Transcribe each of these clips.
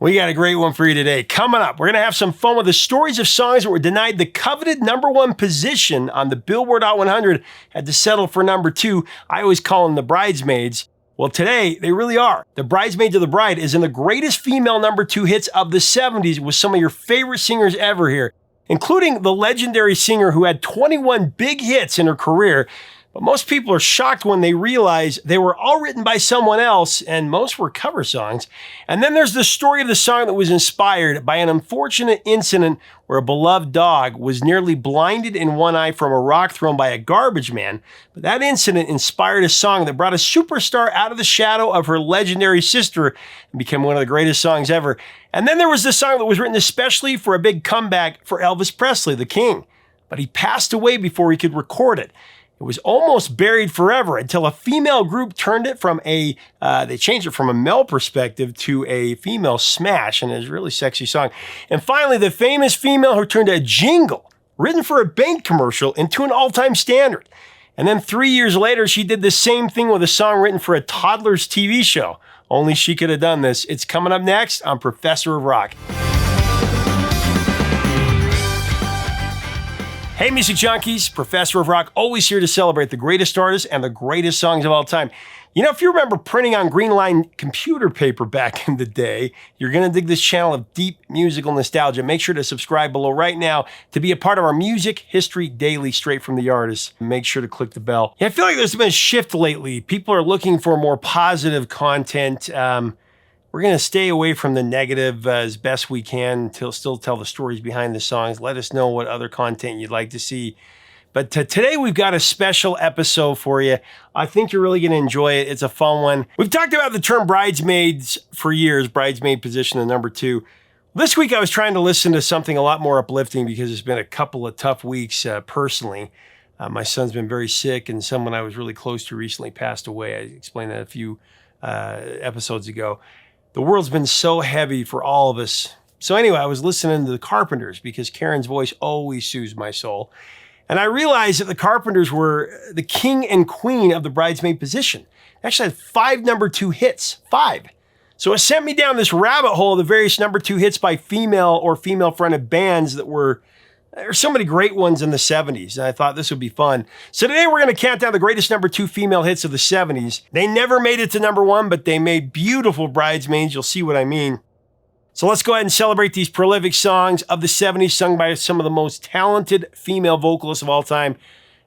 We got a great one for you today. Coming up, we're going to have some fun with the stories of songs that were denied the coveted #1 position on the Billboard Hot 100, had to settle for #2. I always call them the bridesmaids. Well, today, they really are. The Bridesmaids of the Bride is in the greatest female #2 hits of the 70s with some of your favorite singers ever here, including the legendary singer who had 21 big hits in her career. But most people are shocked when they realize they were all written by someone else, and most were cover songs. And then there's the story of the song that was inspired by an unfortunate incident where a beloved dog was nearly blinded in one eye from a rock thrown by a garbage man. But that incident inspired a song that brought a superstar out of the shadow of her legendary sister and became one of the greatest songs ever. And then there was this song that was written especially for a big comeback for Elvis Presley, the king. But he passed away before he could record it. It was almost buried forever until a female group turned it from they changed it from a male perspective to a female smash, and it's a really sexy song. And finally, the famous female who turned a jingle, written for a bank commercial, into an all-time standard. And then 3 years later, she did the same thing with a song written for a toddler's TV show. Only she could have done this. It's coming up next on Professor of Rock. Hey, music junkies, Professor of Rock, always here to celebrate the greatest artists and the greatest songs of all time. You know, if you remember printing on green line computer paper back in the day, you're going to dig this channel of deep musical nostalgia. Make sure to subscribe below right now to be a part of our Music History Daily straight from the artist. Make sure to click the bell. Yeah, I feel like there's been a shift lately. People are looking for more positive content. We're going to stay away from the negative as best we can to still tell the stories behind the songs. Let us know what other content you'd like to see. But today we've got a special episode for you. I think you're really going to enjoy it. It's a fun one. We've talked about the term bridesmaids for years, bridesmaid position, the #2. This week I was trying to listen to something a lot more uplifting because it's been a couple of tough weeks personally. My son's been very sick, and someone I was really close to recently passed away. I explained that a few episodes ago. The world's been so heavy for all of us. So anyway, I was listening to the Carpenters because Karen's voice always soothes my soul. And I realized that the Carpenters were the king and queen of the bridesmaid position. They actually had 5 #2 hits, 5. So it sent me down this rabbit hole of the various #2 hits by female or female-fronted bands that were, there were so many great ones in the 70s, and I thought this would be fun. So today we're going to count down the greatest #2 female hits of the 70s. They never made it to #1, but they made beautiful bridesmaids. You'll see what I mean. So let's go ahead and celebrate these prolific songs of the 70s sung by some of the most talented female vocalists of all time.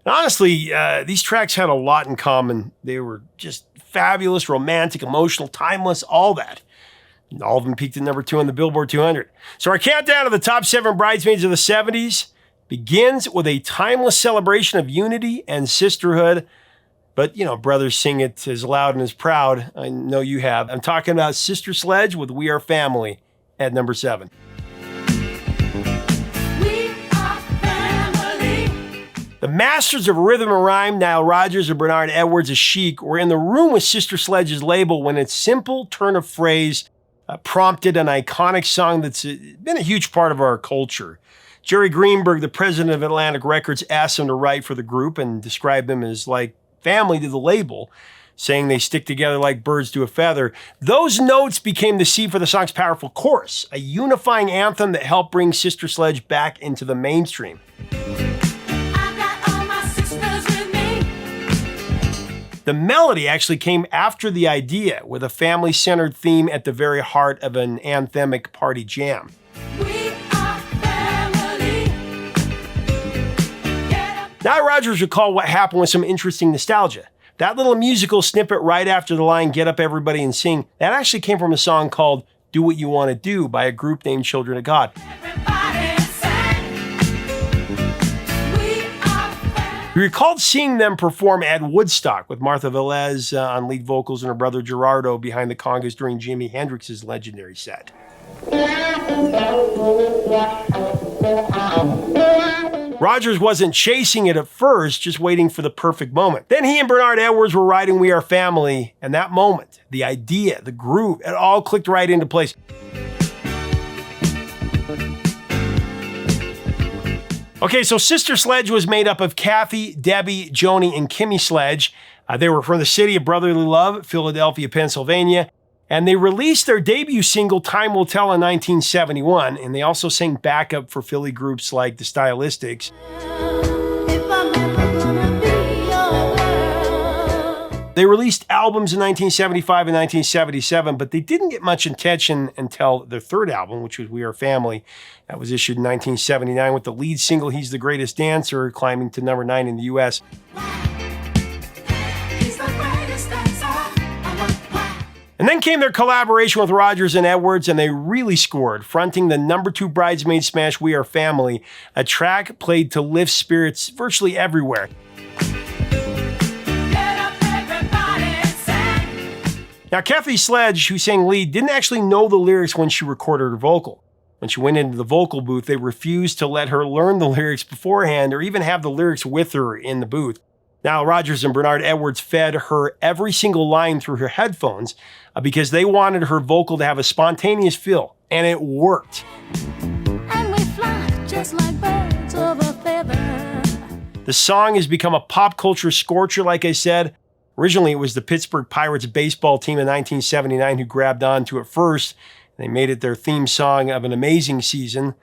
And honestly, these tracks had a lot in common. They were just fabulous, romantic, emotional, timeless, all that. And all of them peaked at #2 on the Billboard 200. So our countdown of the top 7 bridesmaids of the 70s begins with a timeless celebration of unity and sisterhood. But, you know, brothers sing it as loud and as proud. I know you have. I'm talking about Sister Sledge with We Are Family at #7. We are family. The masters of rhythm and rhyme, Nile Rodgers and Bernard Edwards of Chic, were in the room with Sister Sledge's label when its simple turn of phrase prompted an iconic song that's been a huge part of our culture. Jerry Greenberg, the president of Atlantic Records, asked them to write for the group and described them as like family to the label, saying they stick together like birds to a feather. Those notes became the seed for the song's powerful chorus, a unifying anthem that helped bring Sister Sledge back into the mainstream. The melody actually came after the idea, with a family-centered theme at the very heart of an anthemic party jam. We are family. Nile Rodgers recalled what happened with some interesting nostalgia. That little musical snippet right after the line, "Get up everybody and sing," that actually came from a song called "Do What You Want to Do" by a group named Children of God. Everybody sing. We are family. He recalled seeing them perform at Woodstock with Martha Velez on lead vocals and her brother Gerardo behind the congas during Jimi Hendrix's legendary set. Rodgers wasn't chasing it at first, just waiting for the perfect moment. Then he and Bernard Edwards were writing We Are Family, and that moment, the idea, the groove, it all clicked right into place. Okay, so Sister Sledge was made up of Kathy, Debbie, Joni, and Kimmy Sledge. They were from the city of brotherly love, Philadelphia, Pennsylvania. And they released their debut single, Time Will Tell, in 1971, and they also sang backup for Philly groups like the Stylistics. If I'm ever gonna be your girl. They released albums in 1975 and 1977, but they didn't get much attention until their third album, which was We Are Family. That was issued in 1979 with the lead single, He's the Greatest Dancer, climbing to number 9 in the U.S. He's the greatest dancer. Why? And then came their collaboration with Rodgers and Edwards, and they really scored, fronting the number 2 bridesmaid smash, We Are Family, a track played to lift spirits virtually everywhere. Get up, everybody, and sing. Now, Kathy Sledge, who sang lead, didn't actually know the lyrics when she recorded her vocal. When she went into the vocal booth, they refused to let her learn the lyrics beforehand or even have the lyrics with her in the booth. Now, Rodgers and Bernard Edwards fed her every single line through her headphones because they wanted her vocal to have a spontaneous feel, and it worked. And we fly just like birds of a feather. The song has become a pop culture scorcher, like I said. Originally, it was the Pittsburgh Pirates baseball team in 1979 who grabbed onto it first. They made it their theme song of an amazing season.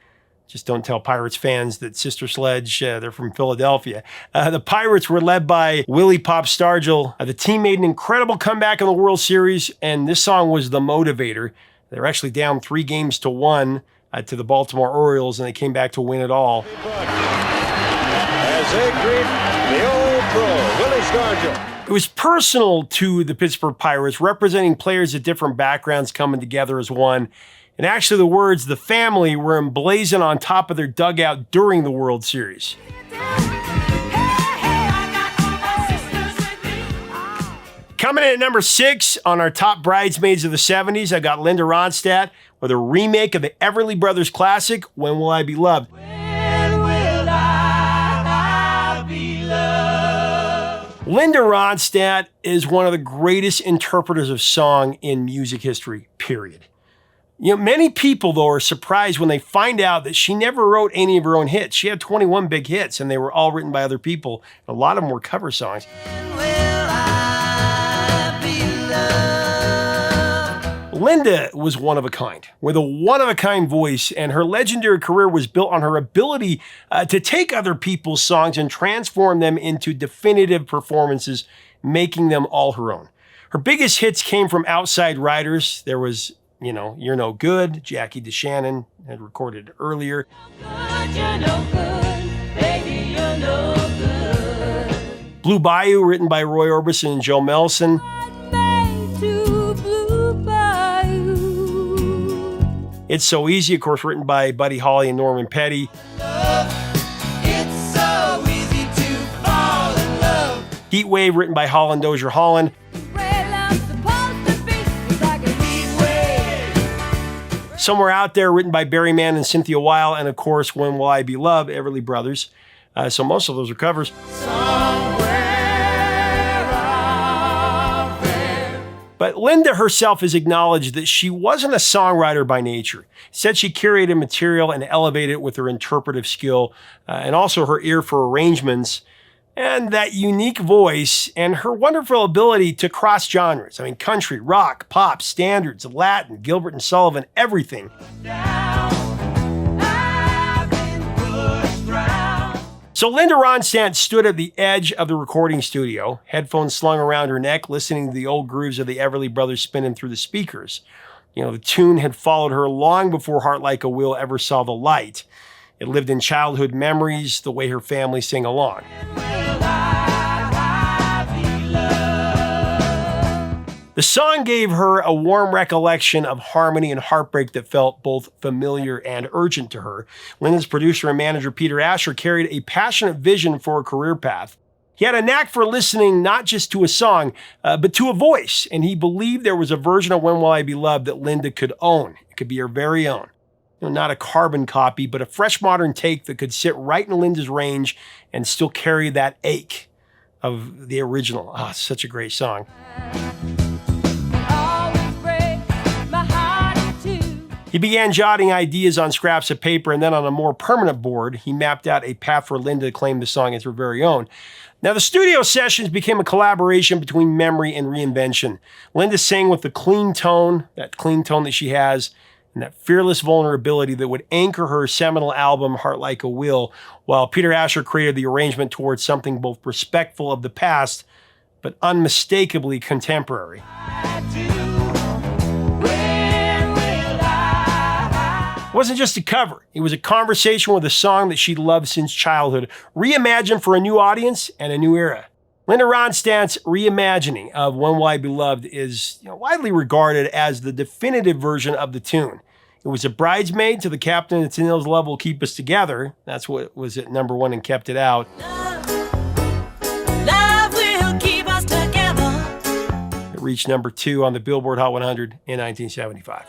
Just don't tell Pirates fans that Sister Sledge, they're from Philadelphia. The Pirates were led by Willie Pop Stargell. The team made an incredible comeback in the World Series, and this song was the motivator. They were actually down 3-1 to the Baltimore Orioles, and they came back to win it all. As they greet the old pro, Willie Stargell. It was personal to the Pittsburgh Pirates, representing players of different backgrounds coming together as one. And actually, the words "the family" were emblazoned on top of their dugout during the World Series. Coming in at number 6 on our top bridesmaids of the 70s, I got Linda Ronstadt with a remake of the Everly Brothers classic, When Will I Be Loved? When will I be loved? Linda Ronstadt is one of the greatest interpreters of song in music history, period. You know, many people, though, are surprised when they find out that she never wrote any of her own hits. She had 21 big hits, and they were all written by other people. A lot of them were cover songs. Linda was one of a kind, with a one-of-a-kind voice, and her legendary career was built on her ability to take other people's songs and transform them into definitive performances, making them all her own. Her biggest hits came from outside writers. There was, You're No Good, Jackie DeShannon had recorded earlier. Good, you're no good. Baby, you're no good. Blue Bayou, written by Roy Orbison and Joe Melson. Made to Blue Bayou. It's So Easy, of course, written by Buddy Holly and Norman Petty. It's so easy to fall in love. Heat Wave, written by Holland Dozier Holland. Where love's supposed to be is like a heat wave. Somewhere Out There, written by Barry Mann and Cynthia Weil. And, of course, When Will I Be Loved, Everly Brothers. So most of those are covers. But Linda herself has acknowledged that she wasn't a songwriter by nature. Said she curated material and elevated it with her interpretive skill and also her ear for arrangements and that unique voice and her wonderful ability to cross genres. I mean, country, rock, pop, standards, Latin, Gilbert and Sullivan, everything. So Linda Ronstadt stood at the edge of the recording studio, headphones slung around her neck, listening to the old grooves of the Everly Brothers spinning through the speakers. The tune had followed her long before Heart Like a Wheel ever saw the light. It lived in childhood memories, the way her family sang along. The song gave her a warm recollection of harmony and heartbreak that felt both familiar and urgent to her. Linda's producer and manager, Peter Asher, carried a passionate vision for her career path. He had a knack for listening not just to a song, but to a voice, and he believed there was a version of When Will I Be Loved that Linda could own. It could be her very own. Not a carbon copy, but a fresh modern take that could sit right in Linda's range and still carry that ache of the original. Such a great song. He began jotting ideas on scraps of paper, and then on a more permanent board, he mapped out a path for Linda to claim the song as her very own. Now, the studio sessions became a collaboration between memory and reinvention. Linda sang with the clean tone that she has, and that fearless vulnerability that would anchor her seminal album, Heart Like a Wheel, while Peter Asher created the arrangement towards something both respectful of the past, but unmistakably contemporary. It wasn't just a cover. It was a conversation with a song that she'd loved since childhood, reimagined for a new audience and a new era. Linda Ronstadt's reimagining of When Will I Be Loved is widely regarded as the definitive version of the tune. It was a bridesmaid to the Captain and Tennille's Love Will Keep Us Together. That's what was at number one and kept it out. Love will keep us together. It reached number 2 on the Billboard Hot 100 in 1975.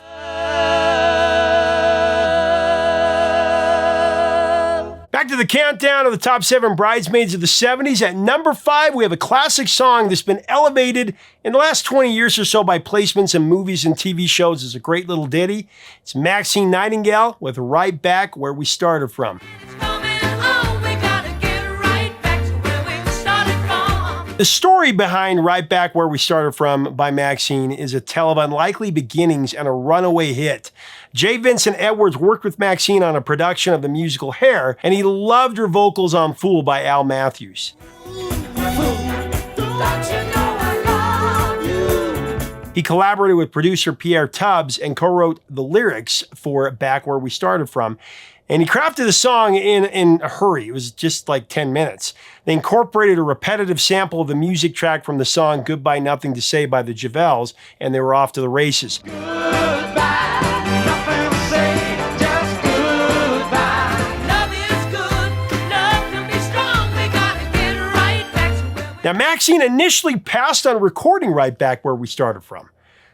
Back to the countdown of the top 7 bridesmaids of the 70s. At number 5, we have a classic song that's been elevated in the last 20 years or so by placements in movies and TV shows as a great little ditty. It's Maxine Nightingale with Right Back Where We Started From. The story behind Right Back Where We Started From by Maxine is a tale of unlikely beginnings and a runaway hit. J. Vincent Edwards worked with Maxine on a production of the musical Hair, and he loved her vocals on Fool by Al Matthews. He collaborated with producer Pierre Tubbs and co-wrote the lyrics for Back Where We Started From. And he crafted the song in a hurry. It was just like 10 minutes. They incorporated a repetitive sample of the music track from the song Goodbye Nothing to Say by the Javels, and they were off to the races. Goodbye, nothing to say, just goodbye. Love is good, love can be strong, we gotta get right back to where we... Now, Maxine initially passed on recording Right Back Where We Started From.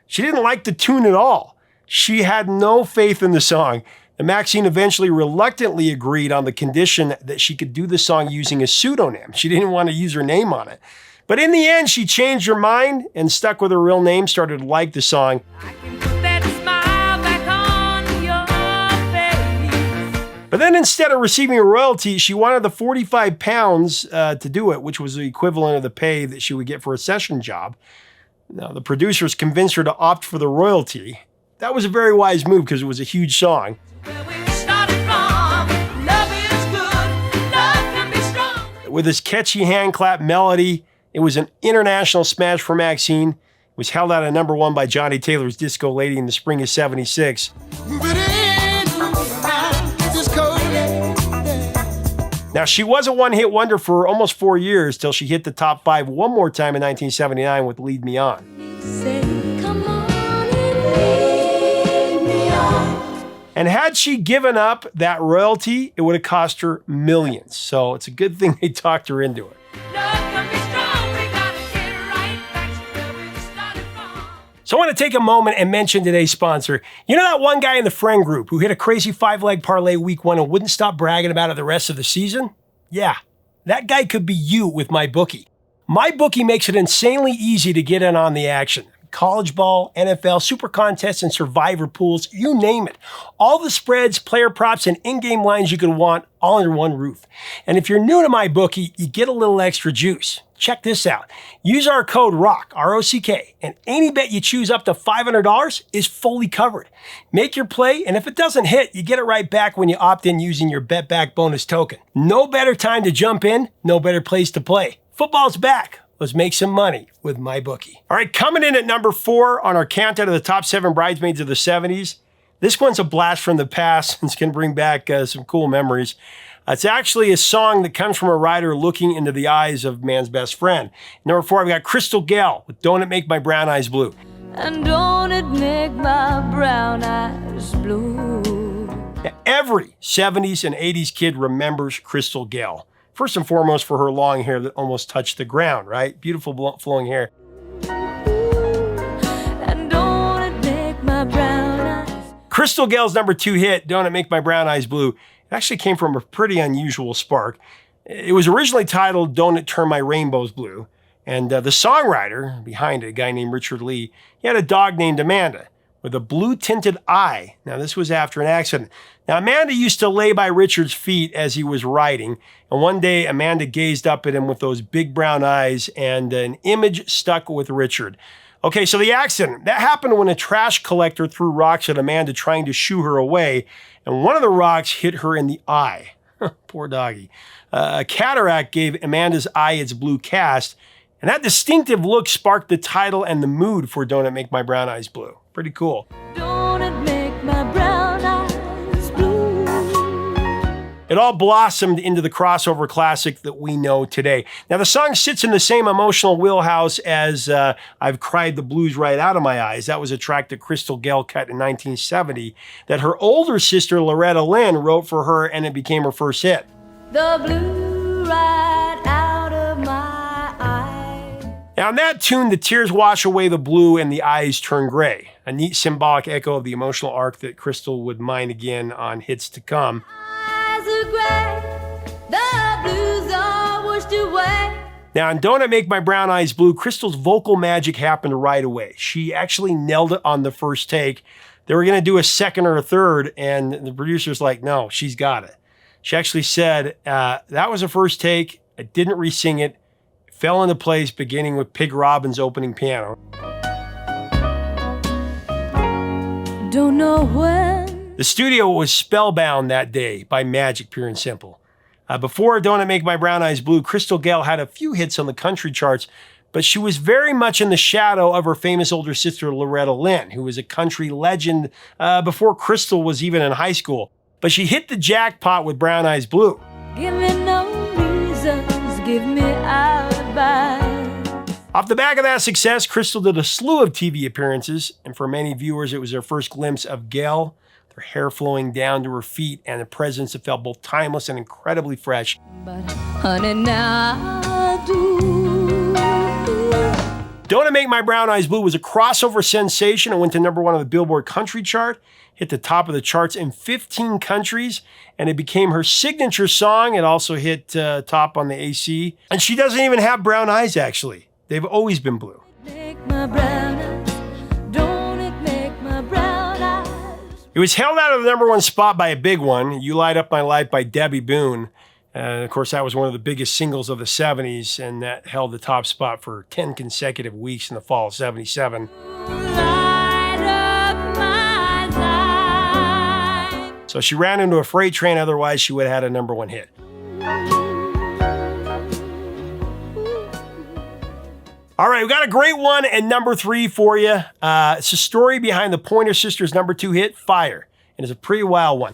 She didn't like the tune at all. She had no faith in the song. And Maxine eventually reluctantly agreed on the condition that she could do the song using a pseudonym. She didn't want to use her name on it. But in the end, she changed her mind and stuck with her real name, started to like the song. I can put that smile back on your face. But then instead of receiving a royalty, she wanted the 45 pounds to do it, which was the equivalent of the pay that she would get for a session job. Now, the producers convinced her to opt for the royalty. That was a very wise move because it was a huge song. Where we started from, love is good, love can be strong. With his catchy hand clap melody, it was an international smash for Maxine. It was held out at number 1 by Johnny Taylor's Disco Lady in the spring of '76. Now, she was a one-hit wonder for almost 4 years till she hit the top 5 one more time in 1979 with Lead Me On. Say, come on and lead me on. And had she given up that royalty, it would have cost her millions. So it's a good thing they talked her into it. Love can be strong, we gotta get right back to where we started from. So I want to take a moment and mention today's sponsor. You know that one guy in the friend group who hit a crazy 5-leg parlay week 1 and wouldn't stop bragging about it the rest of the season? Yeah, that guy could be you with MyBookie. MyBookie makes it insanely easy to get in on the action. College ball, NFL, super contests, and survivor pools, you name it. All the spreads, player props, and in-game lines you could want all under one roof. And if you're new to MyBookie, you get a little extra juice. Check this out. Use our code ROCK, R-O-C-K, and any bet you choose up to $500 is fully covered. Make your play, and if it doesn't hit, you get it right back when you opt in using your Bet Back bonus token. No better time to jump in, no better place to play. Football's back. Let's make some money with MyBookie. All right, coming in at number 4 on our countdown of the top 7 bridesmaids of the 70s. This one's a blast from the past. It's going to bring back some cool memories. It's actually a song that comes from a writer looking into the eyes of man's best friend. Number 4, we've got Crystal Gayle with Don't It Make My Brown Eyes Blue. And don't it make my brown eyes blue? Now, every 70s and 80s kid remembers Crystal Gayle. First and foremost for her long hair that almost touched the ground, right? Beautiful flowing hair. And don't it make my brown eyes? Crystal Gayle's number 2 hit, Don't It Make My Brown Eyes Blue, it actually came from a pretty unusual spark. It was originally titled Don't It Turn My Rainbows Blue, and the songwriter behind it, a guy named Richard Lee, he had a dog named Amanda. with a blue-tinted eye. Now, this was after an accident. Now, Amanda used to lay by Richard's feet as he was riding, and one day Amanda gazed up at him with those big brown eyes, and an image stuck with Richard. Okay, so the accident, that happened when a trash collector threw rocks at Amanda trying to shoo her away, and one of the rocks hit her in the eye. Poor doggy. A cataract gave Amanda's eye its blue cast, and that distinctive look sparked the title and the mood for Don't It Make My Brown Eyes Blue. Pretty cool. Don't it make my brown eyes blue? It all blossomed into the crossover classic that we know today. Now, the song sits in the same emotional wheelhouse as I've Cried the Blues Right Out of My Eyes. That was a track that Crystal Gayle cut in 1970 that her older sister, Loretta Lynn, wrote for her, and it became her first hit. The blue right out of my eye. Now, in that tune, the tears wash away the blue and the eyes turn gray. A neat symbolic echo of the emotional arc that Crystal would mine again on hits to come. Eyes are gray, the blues are washed away. Now, in Don't It Make My Brown Eyes Blue, Crystal's vocal magic happened right away. She actually nailed it on the first take. They were going to do a second or a third, and the producer's like, no, she's got it. She actually said, that was a first take. I didn't re-sing it. It fell into place beginning with Pig Robin's opening piano. Don't know when. The studio was spellbound that day by magic, pure and simple. Before Don't It Make My Brown Eyes Blue, Crystal Gayle had a few hits on the country charts, but she was very much in the shadow of her famous older sister, Loretta Lynn, who was a country legend before Crystal was even in high school. But she hit the jackpot with Brown Eyes Blue. Give me no reasons, give me alibis. Off the back of that success, Crystal did a slew of TV appearances, and for many viewers, it was their first glimpse of Gayle, her hair flowing down to her feet, and a presence that felt both timeless and incredibly fresh. But honey, now I do. Don't It Make My Brown Eyes Blue was a crossover sensation. It went to #1 on the Billboard Country chart, hit the top of the charts in 15 countries, and it became her signature song. It also hit top on the AC. And she doesn't even have brown eyes, actually. They've always been blue. Make my brown eyes, don't it make my brown eyes? It was held out of the #1 spot by a big one, You Light Up My Life by Debbie Boone. And of course, that was one of the biggest singles of the 70s, and that held the top spot for 10 consecutive weeks in the fall of 77. Light up my life. So she ran into a freight train, otherwise she would have had a #1 hit. All right, we got a great one at #3 for you. It's a story behind the Pointer Sisters' #2 hit, Fire, and it's a pretty wild one.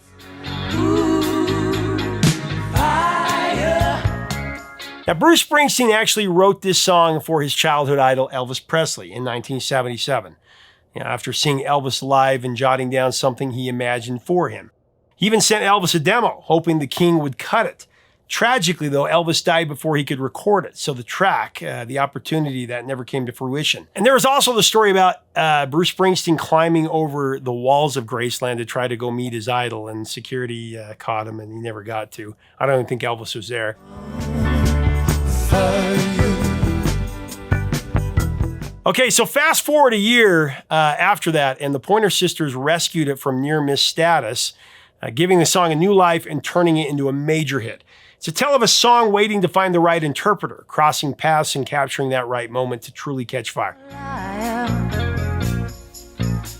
Now, Bruce Springsteen actually wrote this song for his childhood idol, Elvis Presley, in 1977, after seeing Elvis live and jotting down something he imagined for him. He even sent Elvis a demo, hoping the king would cut it. Tragically, though, Elvis died before he could record it, so the track, the opportunity, that never came to fruition. And there was also the story about Bruce Springsteen climbing over the walls of Graceland to try to go meet his idol, and security caught him, and he never got to. I don't even think Elvis was there. Okay, so fast forward a year after that, and the Pointer Sisters rescued it from near-miss status, giving the song a new life and turning it into a major hit. It's a tale of a song waiting to find the right interpreter, crossing paths and capturing that right moment to truly catch fire.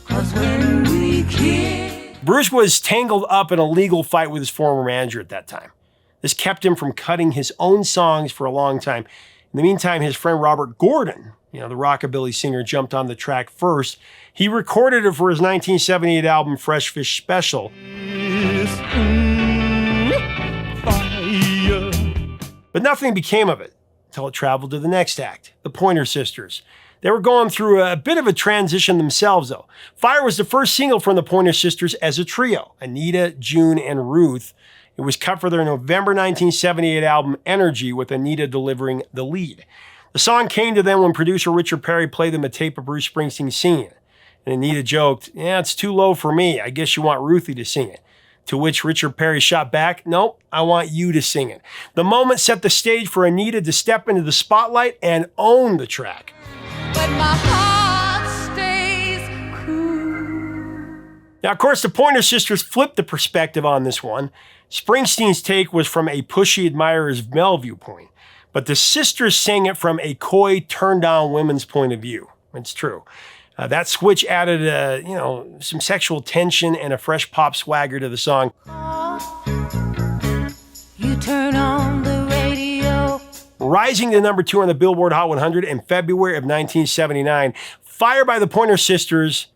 'Cause when we kiss. Bruce was tangled up in a legal fight with his former manager at that time. This kept him from cutting his own songs for a long time. In the meantime, his friend Robert Gordon, the rockabilly singer, jumped on the track first. He recorded it for his 1978 album, Fresh Fish Special. But nothing became of it until it traveled to the next act, the Pointer Sisters. They were going through a bit of a transition themselves, though. Fire was the first single from the Pointer Sisters as a trio, Anita, June, and Ruth. It was cut for their November 1978 album, Energy, with Anita delivering the lead. The song came to them when producer Richard Perry played them a tape of Bruce Springsteen singing it. And Anita joked, it's too low for me. I guess you want Ruthie to sing it. To which Richard Perry shot back, nope, I want you to sing it. The moment set the stage for Anita to step into the spotlight and own the track. But my heart stays cool. Now, of course, the Pointer Sisters flipped the perspective on this one. Springsteen's take was from a pushy admirer's male viewpoint, but the sisters sang it from a coy, turned-down women's point of view. It's true. That switch added, some sexual tension and a fresh pop swagger to the song. You turn on the radio. Rising to number 2 on the Billboard Hot 100 in February of 1979, Fire by the Pointer Sisters,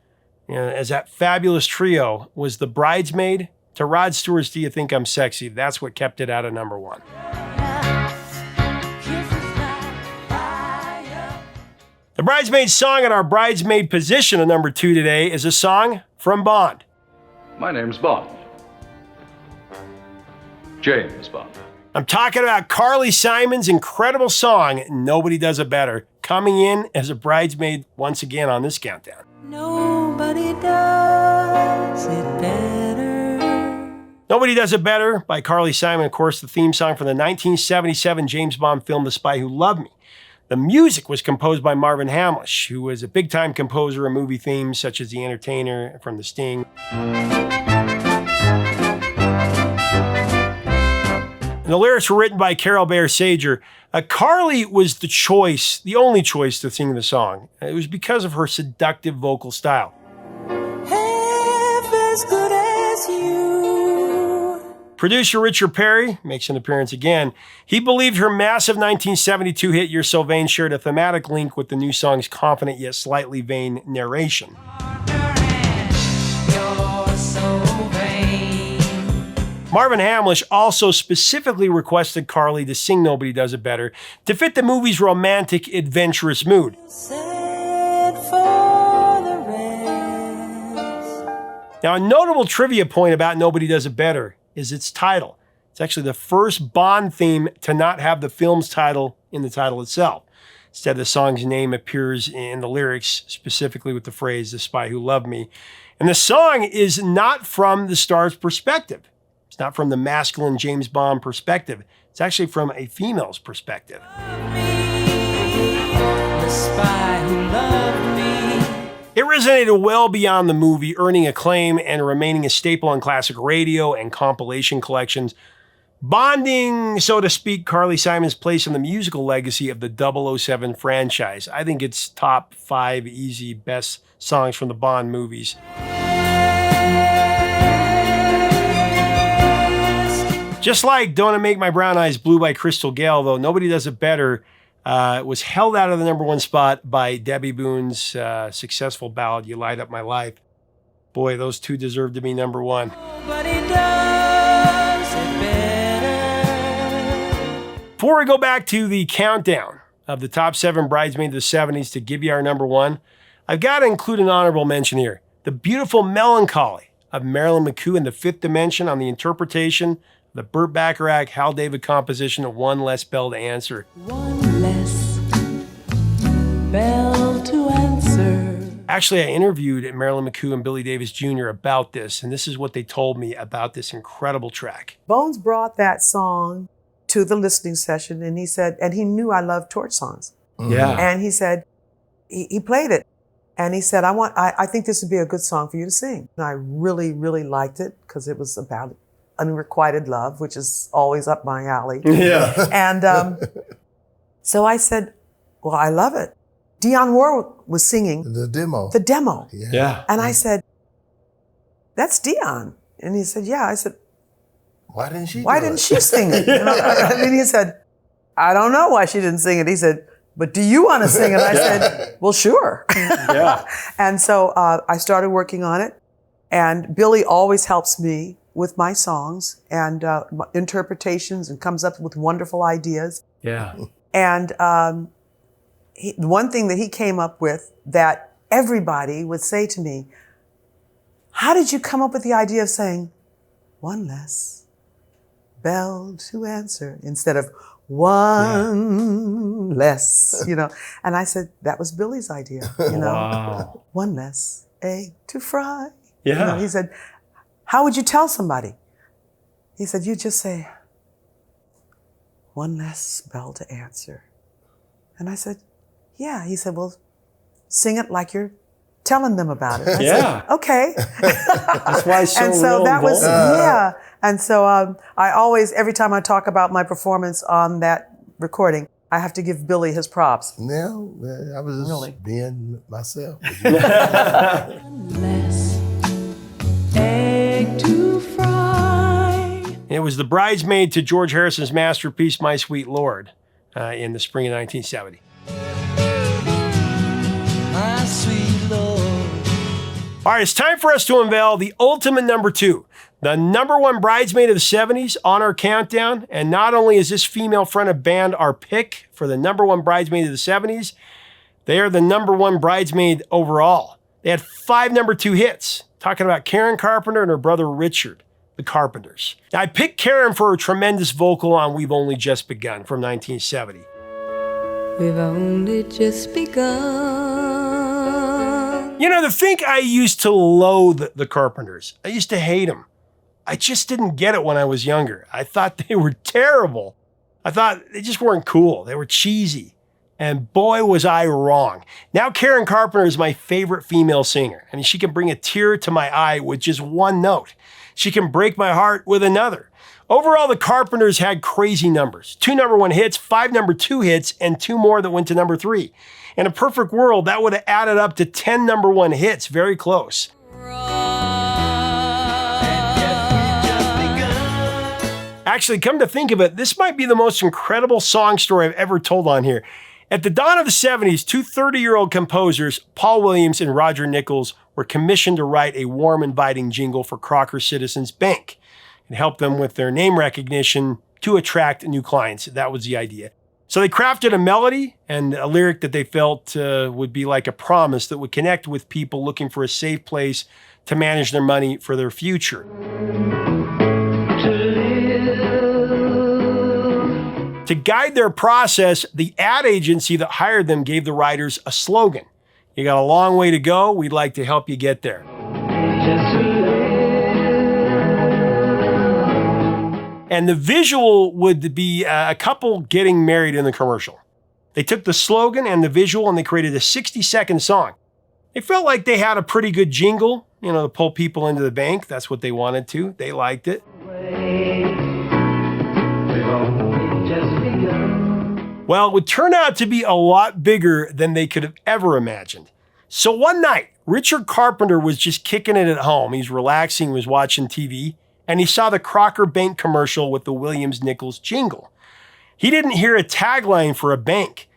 as that fabulous trio, was the bridesmaid to Rod Stewart's Do You Think I'm Sexy? That's what kept it out of number 1. The bridesmaid song in our bridesmaid position at number 2 today is a song from Bond. My name's Bond. James Bond. I'm talking about Carly Simon's incredible song, Nobody Does It Better, coming in as a bridesmaid once again on this countdown. Nobody does it better. Nobody Does It Better by Carly Simon, of course, the theme song from the 1977 James Bond film The Spy Who Loved Me. The music was composed by Marvin Hamlisch, who was a big-time composer of movie themes such as The Entertainer from The Sting. And the lyrics were written by Carol Bayer Sager. Carly was the only choice to sing the song. It was because of her seductive vocal style. Half as good as you. Producer Richard Perry makes an appearance again. He believed her massive 1972 hit You're So Vain shared a thematic link with the new song's confident yet slightly vain narration. Marvin Hamlisch also specifically requested Carly to sing Nobody Does It Better to fit the movie's romantic, adventurous mood. Now, a notable trivia point about Nobody Does It Better is its title. It's actually the first Bond theme to not have the film's title in the title itself. Instead, the song's name appears in the lyrics, specifically with the phrase, The Spy Who Loved Me. And the song is not from the star's perspective. It's not from the masculine James Bond perspective. It's actually from a female's perspective. It resonated well beyond the movie, earning acclaim and remaining a staple on classic radio and compilation collections, bonding, so to speak, Carly Simon's place in the musical legacy of the 007 franchise. I think it's top 5 easy best songs from the Bond movies. Just like Don't It Make My Brown Eyes Blue by Crystal Gayle, though, Nobody Does It Better was held out of the number 1 spot by Debbie Boone's successful ballad, You Light Up My Life. Boy, those two deserve to be number 1. Nobody does it better. Before we go back to the countdown of the top 7 bridesmaids of the 70s to give you our number 1, I've got to include an honorable mention here. The beautiful melancholy of Marilyn McCoo in The Fifth Dimension on the interpretation the Burt Bacharach, Hal David composition of One Less Bell to Answer. One less bell to answer. Actually, I interviewed Marilyn McCoo and Billy Davis Jr. about this, and this is what they told me about this incredible track. Bones brought that song to the listening session, and he said, and he knew I loved torch songs. Yeah. And he said, he played it, and he said, I think this would be a good song for you to sing. And I really, really liked it because it was about unrequited love, which is always up my alley. Yeah. And so I said, well, I love it. Dionne Warwick was singing The demo. the demo. Yeah. And I said, that's Dionne. And he said, yeah. I said, Why didn't she why do didn't it? she sing it? And then he said, I don't know why she didn't sing it. He said, but do you want to sing it? I said, well, sure. Yeah. And so I started working on it. And Billy always helps me with my songs and interpretations and comes up with wonderful ideas. Yeah. And one thing that he came up with that everybody would say to me, how did you come up with the idea of saying one less bell to answer instead of one less, you know? And I said, that was Billy's idea, you know? Wow. One less egg to fry. Yeah. You know, he said, how would you tell somebody? He said, you just say, one less bell to answer. And I said, yeah. He said, well, sing it like you're telling them about it. I Yeah. said, okay. That's why it's so And so real that was, vulnerable. yeah. And so I always, every time I talk about my performance on that recording, I have to give Billy his props. No, I was just Really? being myself. Less egg to fry. It was the bridesmaid to George Harrison's masterpiece, My Sweet Lord, in the spring of 1970. My sweet Lord. All right, it's time for us to unveil the ultimate number 2, the number 1 bridesmaid of the 70s on our countdown. And not only is this female fronted band our pick for the number 1 bridesmaid of the 70s, they are the number 1 bridesmaid overall. They had 5 number 2 hits, talking about Karen Carpenter and her brother Richard, the Carpenters. Now, I picked Karen for her tremendous vocal on We've Only Just Begun from 1970. We've only just begun. You know, to think I used to loathe the Carpenters. I used to hate them. I just didn't get it when I was younger. I thought they were terrible. I thought they just weren't cool. They were cheesy. And boy, was I wrong. Now Karen Carpenter is my favorite female singer. I mean, she can bring a tear to my eye with just one note. She can break my heart with another. Overall, the Carpenters had crazy numbers. 2 number 1 hits, 5 number 2 hits, and 2 more that went to number 3. In a perfect world, that would have added up to 10 number 1 hits, very close. Actually, come to think of it, this might be the most incredible song story I've ever told on here. At the dawn of the 70s, 2 30-year-old composers, Paul Williams and Roger Nichols, were commissioned to write a warm, inviting jingle for Crocker Citizens Bank and help them with their name recognition to attract new clients. That was the idea. So they crafted a melody and a lyric that they felt would be like a promise that would connect with people looking for a safe place to manage their money for their future. To guide their process, the ad agency that hired them gave the writers a slogan. You got a long way to go. We'd like to help you get there. And the visual would be a couple getting married in the commercial. They took the slogan and the visual and they created a 60-second song. They felt like they had a pretty good jingle, to pull people into the bank. That's what they wanted to. They liked it. Well, it would turn out to be a lot bigger than they could have ever imagined. So one night, Richard Carpenter was just kicking it at home. He's relaxing, he was watching TV, and he saw the Crocker Bank commercial with the Williams-Nichols jingle. He didn't hear a tagline for a bank.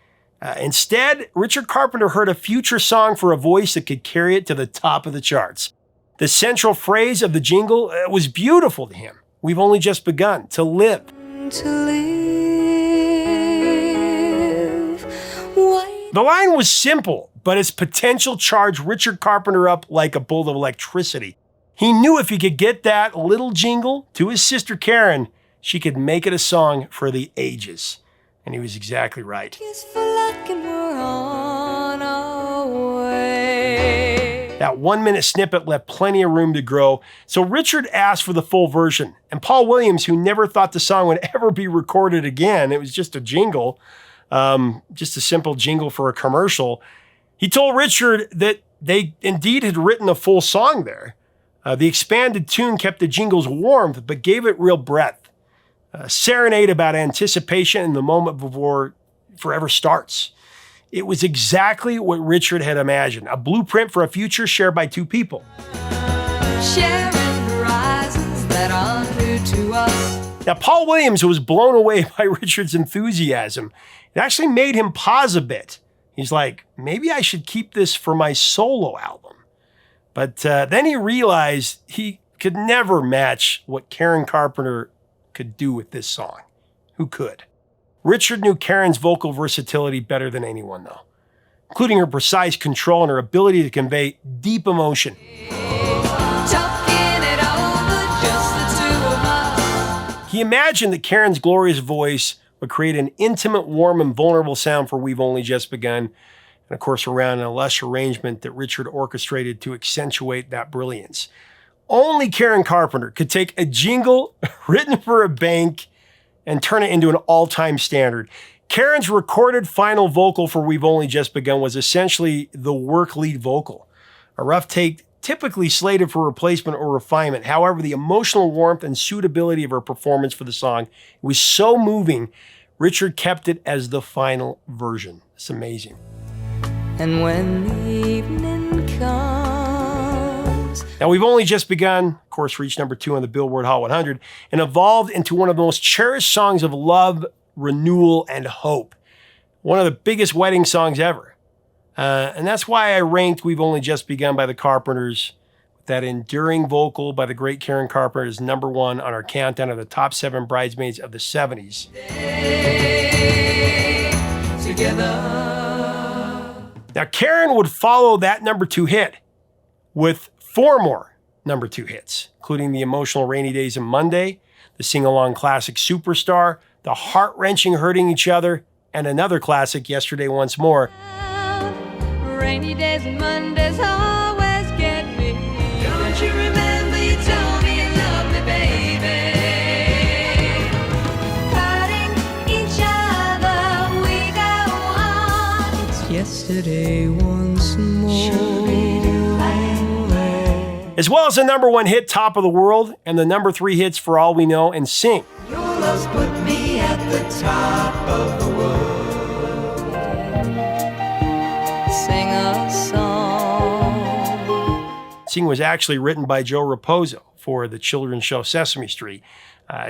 Instead, Richard Carpenter heard a future song for a voice that could carry it to the top of the charts. The central phrase of the jingle was beautiful to him. We've only just begun to live. To live. Why? The line was simple, but its potential charged Richard Carpenter up like a bolt of electricity. He knew if he could get that little jingle to his sister Karen, she could make it a song for the ages. And he was exactly right. Kiss for luck and we're on our way. That 1-minute snippet left plenty of room to grow, so Richard asked for the full version. And Paul Williams, who never thought the song would ever be recorded again, it was just a jingle, just a simple jingle for a commercial, he told Richard that they indeed had written a full song there. The expanded tune kept the jingle's warmth, but gave it real breadth. A serenade about anticipation in the moment before forever starts. It was exactly what Richard had imagined, a blueprint for a future shared by 2 people. Sharing horizons that are new to us. Now, Paul Williams was blown away by Richard's enthusiasm. It actually made him pause a bit. He's like, maybe I should keep this for my solo album. But then he realized he could never match what Karen Carpenter could do with this song. Who could? Richard knew Karen's vocal versatility better than anyone, though, including her precise control and her ability to convey deep emotion. Talking it over, just the 2 of us. He imagined that Karen's glorious voice would create an intimate, warm, and vulnerable sound for We've Only Just Begun, and of course around a lush arrangement that Richard orchestrated to accentuate that brilliance. Only Karen Carpenter could take a jingle written for a bank and turn it into an all-time standard. Karen's recorded final vocal for We've Only Just Begun was essentially the work lead vocal. A rough take typically slated for replacement or refinement. However, the emotional warmth and suitability of her performance for the song was so moving, Richard kept it as the final version. It's amazing. And when the evening comes. Now, we've only just begun, of course, reached number 2 on the Billboard Hot 100, and evolved into one of the most cherished songs of love, renewal, and hope. One of the biggest wedding songs ever. And that's why I ranked We've Only Just Begun by the Carpenters. That enduring vocal by the great Karen Carpenter is number 1 on our countdown of the top 7 bridesmaids of the 70s. Now, Karen would follow that number 2 hit with 4 more number 2 hits, including the emotional Rainy Days and Monday, the sing-along classic Superstar, the heart-wrenching Hurting Each Other, and another classic, Yesterday Once More. Rainy days and Mondays always get me. Don't you remember you told me you loved me, baby? Hurting each other, we go on. It's yesterday once more. As well as the number 1 hit, Top of the World, and the number 3 hits, For All We Know and Sing. Your love's put me at the top of the world. Sing a song. Sing was actually written by Joe Raposo for the children's show Sesame Street.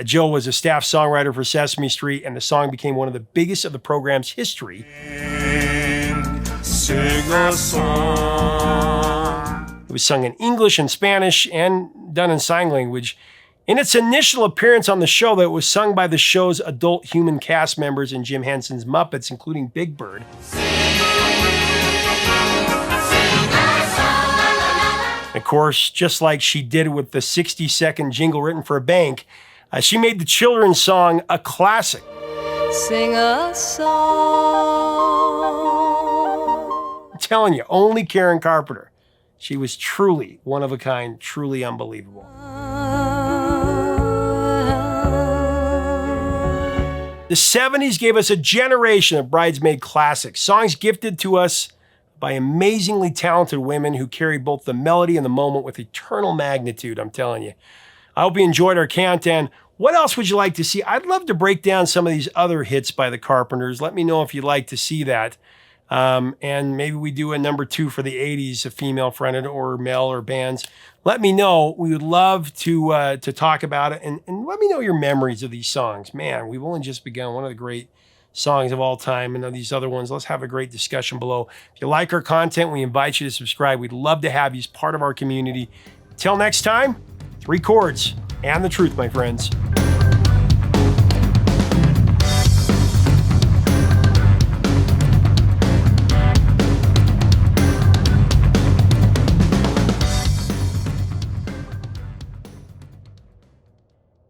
Joe was a staff songwriter for Sesame Street, and the song became one of the biggest of the program's history. Sing a song. It was sung in English and Spanish and done in sign language. In its initial appearance on the show, that it was sung by the show's adult human cast members and Jim Henson's Muppets, including Big Bird. Of course, just like she did with the 60-second jingle written for a bank, she made the children's song a classic. Sing a song. I'm telling you, only Karen Carpenter. She was truly one of a kind, truly unbelievable. The 70s gave us a generation of bridesmaid classics, songs gifted to us by amazingly talented women who carried both the melody and the moment with eternal magnitude, I'm telling you. I hope you enjoyed our countdown. What else would you like to see? I'd love to break down some of these other hits by the Carpenters. Let me know if you'd like to see that. And maybe we do a number 2 for the 80s, a female-fronted or male or bands. Let me know. We would love to talk about it. And let me know your memories of these songs. Man, we've only just begun. One of the great songs of all time, and these other ones. Let's have a great discussion below. If you like our content, we invite you to subscribe. We'd love to have you as part of our community. Till next time, 3 chords and the truth, my friends.